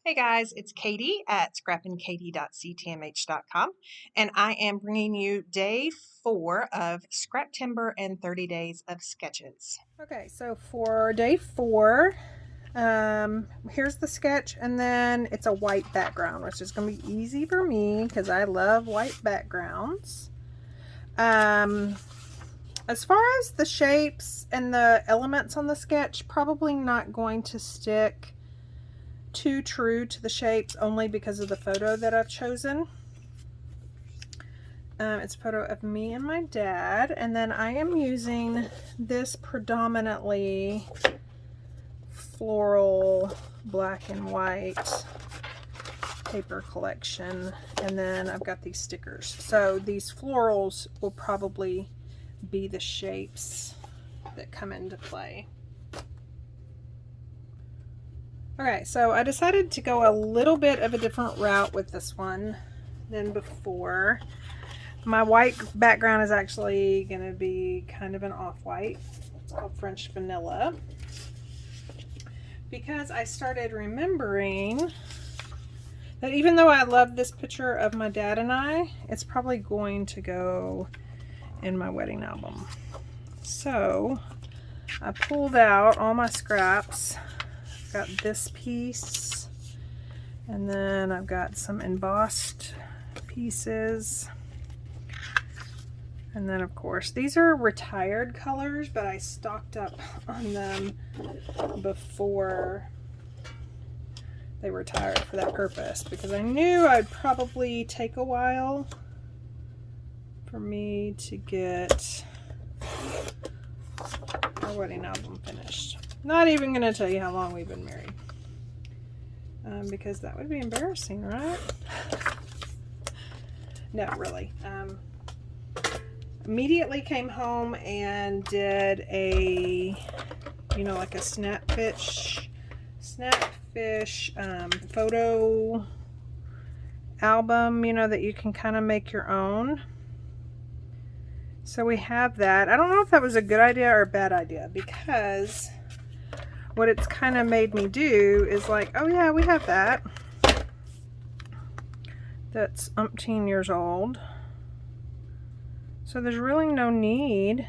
Hey guys, it's Katie at scrappinkaty.ctmh.com, and I am bringing you day 4 of Scrap Timber and 30 Days of Sketches. Okay, so for day 4, here's the sketch, and then it's a white background, which is going to be easy for me because I love white backgrounds. As far as the shapes and the elements on the sketch, probably not going to stick too true to the shapes only because of the photo that I've chosen. It's a photo of me and my dad, and then I am using this predominantly floral black and white paper collection, and then I've got these stickers. So these florals will probably be the shapes that come into play. Okay, so I decided to go a little bit of a different route with this one than before. My white background is actually going to be kind of an off-white. It's called French Vanilla. Because I started remembering that even though I love this picture of my dad and I, it's probably going to go in my wedding album. So I pulled out all my scraps. I've got this piece, and then I've got some embossed pieces. And then, of course, these are retired colors, but I stocked up on them before they retired for that purpose, because I knew I'd probably take a while for me to get our wedding album finished. Not even going to tell you how long we've been married, because that would be embarrassing, right? No, really. Immediately came home and did a, like a snapfish photo album, that you can kind of make your own. So we have that. I don't know if that was a good idea or a bad idea, because what it's kind of made me do is like, oh yeah, we have that. That's umpteen years old. So there's really no need.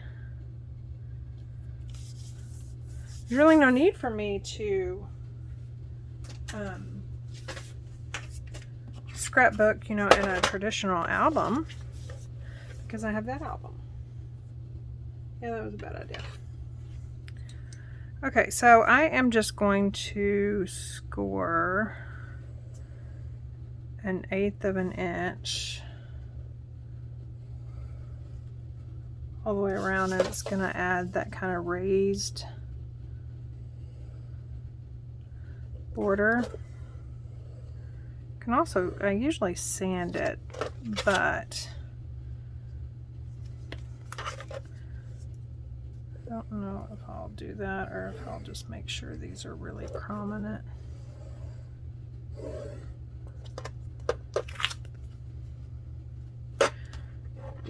There's really no need for me to scrapbook, in a traditional album, because I have that album. Yeah, that was a bad idea. Okay, so I am just going to score 1/8 of an inch all the way around, and it's going to add that kind of raised border. Can also, I usually sand it, but I don't know if I'll do that or if I'll just make sure these are really prominent.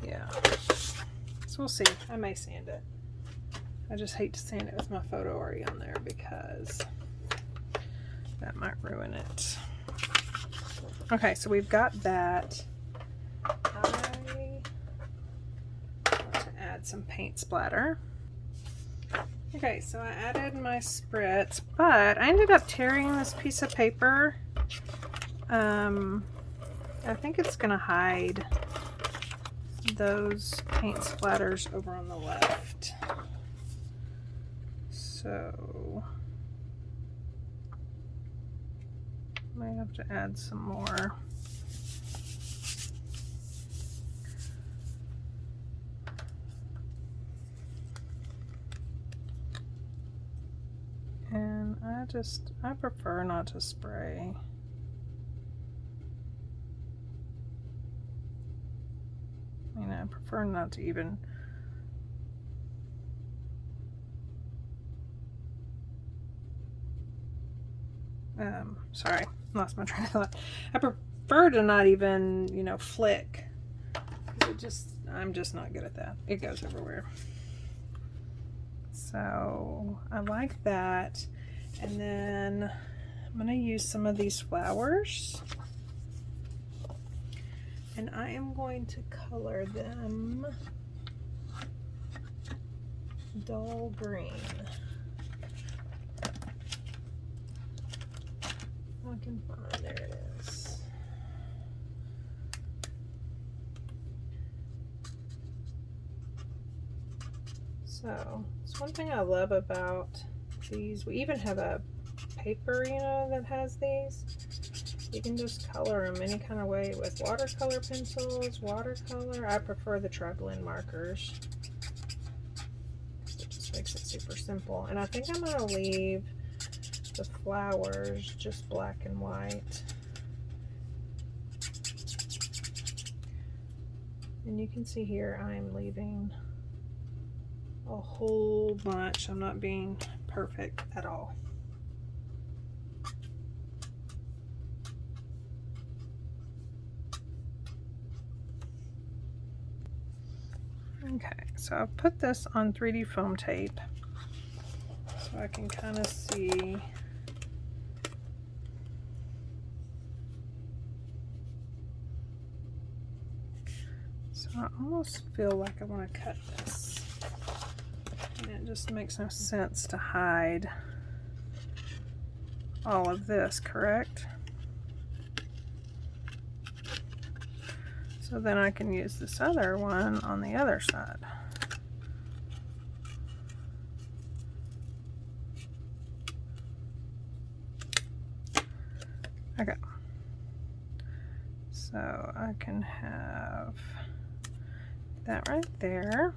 Yeah, so we'll see. I may sand it. I just hate to sand it with my photo already on there, because that might ruin it. Okay, so we've got that. I want to add some paint splatter. Okay, so I added my spritz, but I ended up tearing this piece of paper. I think it's going to hide those paint splatters over on the left. So might have to add some more. And I prefer not to spray. I prefer not to even sorry, lost my train of thought. I prefer to not even, flick, because I'm just not good at that. It goes everywhere. So I like that. And then I'm going to use some of these flowers, and I am going to color them dull green. I can find, there it is. So it's one thing I love about these. We even have a paper, you know, that has these. You can just color them any kind of way with watercolor pencils, watercolor. I prefer the tri-blend markers. It just makes it super simple. And I think I'm going to leave the flowers just black and white. And you can see here I'm leaving a whole bunch. I'm not being perfect at all. Okay, so I've put this on 3D foam tape so I can kind of see. So I almost feel like I want to cut this. And it just makes no sense to hide all of this, correct? So then I can use this other one on the other side. Okay. So I can have that right there.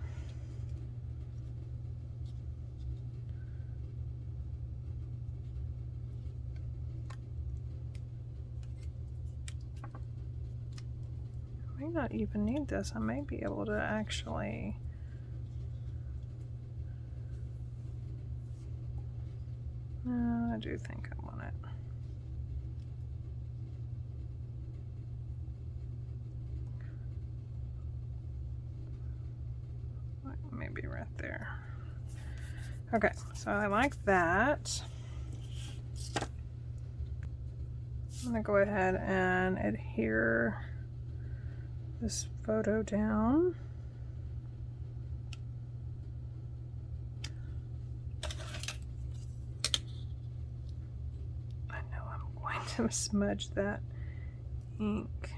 I may not even need this. I may be able to actually I do think I want it. Maybe right there. Okay, so I like that. I'm gonna go ahead and adhere this photo down. I know I'm going to smudge that ink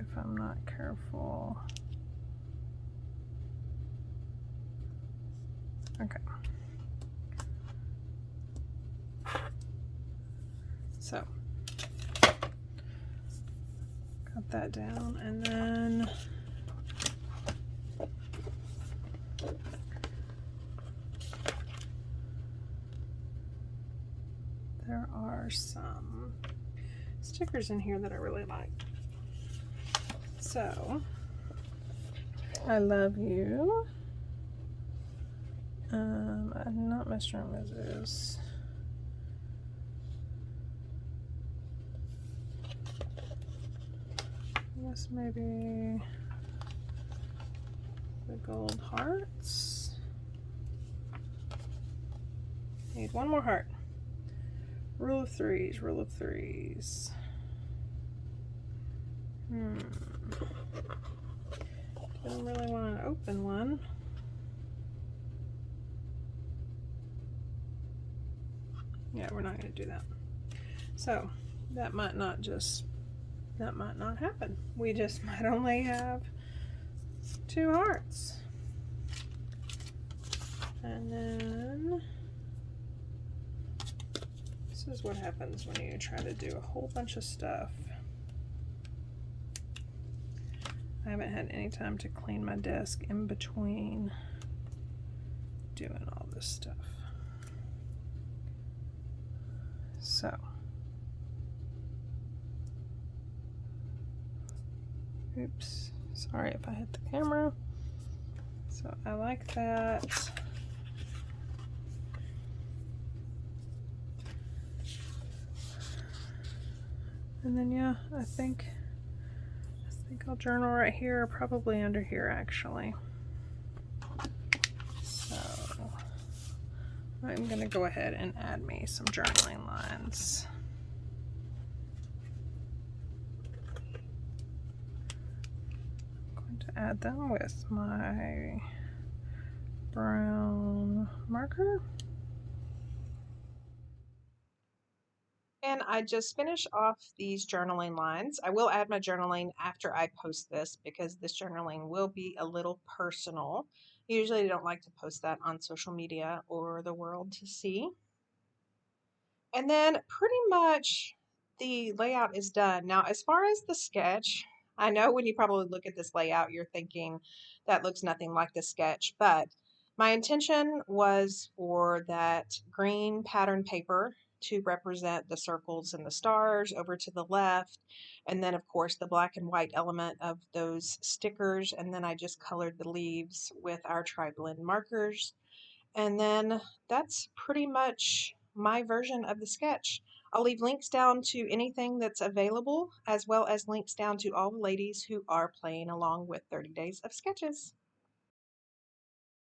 if I'm not careful. Okay. So, cut that down, and then there are some stickers in here that I really like. So, I love you. Not Mr. and Mrs. I guess maybe the gold hearts. Need one more heart. Rule of threes, rule of threes. Didn't really want to open one. Yeah, we're not going to do that. So that might not happen. We just might only have 2 hearts. And then this is what happens when you try to do a whole bunch of stuff. I haven't had any time to clean my desk in between doing all this stuff. So, oops, sorry if I hit the camera. So I like that. And then yeah, I think I'll journal right here, probably under here actually. So I'm gonna go ahead and add me some journaling lines. add them with my brown marker. And I just finished off these journaling lines. I will add my journaling after I post this because this journaling will be a little personal. Usually I don't like to post that on social media or the world to see. And then pretty much the layout is done. Now, as far as the sketch, I know when you probably look at this layout, you're thinking that looks nothing like the sketch, but my intention was for that green pattern paper to represent the circles and the stars over to the left, and then of course the black and white element of those stickers, and then I just colored the leaves with our tri-blend markers. And then that's pretty much my version of the sketch. I'll leave links down to anything that's available, as well as links down to all the ladies who are playing along with 30 Days of Sketches.